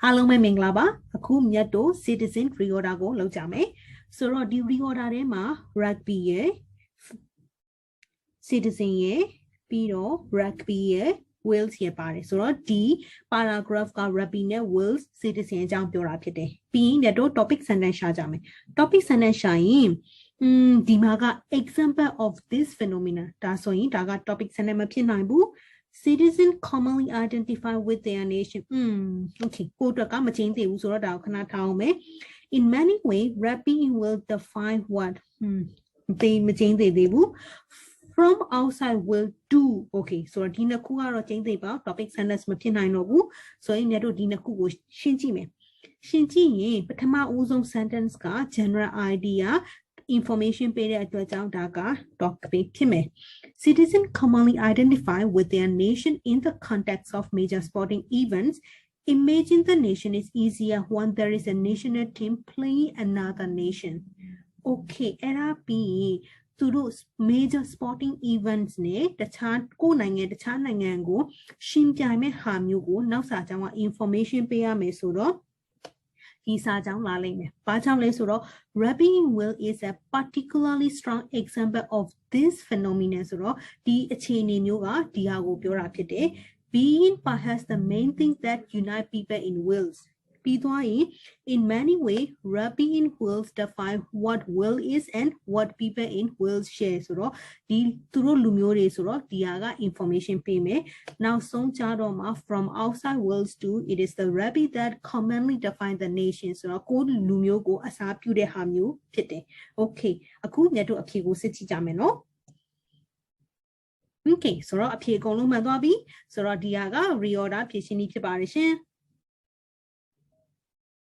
Hello, my Minglaba, a cool yato, citizen reorder go, Lojame. So, the reorder ma, rugby ye, citizen ye, Piro, rugby ye, wills ye party. So, D paragraph ka rabine wills, citizen jump your rapide. Being the topic sentence shajame. Topic sentence shine. Dimaga example of this phenomena. Tasoin, Daga topic sentence mapinaibu. Citizens commonly identify with their nation. Okay. In many ways, rapping will define what from outside will do. Okay. So dina kuara change about topic sentence nobu. So in neto dina ku shinji me. Shinji ye, but tama uzong sentence ka general idea. Information period topic Citizens commonly identify with their nation in the context of major sporting events. Imagine the nation is easier when there is a national team playing another nation. Okay, LRP through major sporting events ne the chart ko the chart go shin jame ham you go now sa information pay me so Rubbing will is a particularly strong example of this phenomenon. Being perhaps the main thing that unite people in wills. In many ways, rubbing in wills define what will is and what people in wills share. Through Diaga information payment. Now, from outside wills to it is the rubbing that commonly define the nation. So, code Lumio go as a pure hamu pite. Okay, a cool neto appeal city jameno. Okay, so appeal go lumadobi. So, Diaga reorder pitching preparation.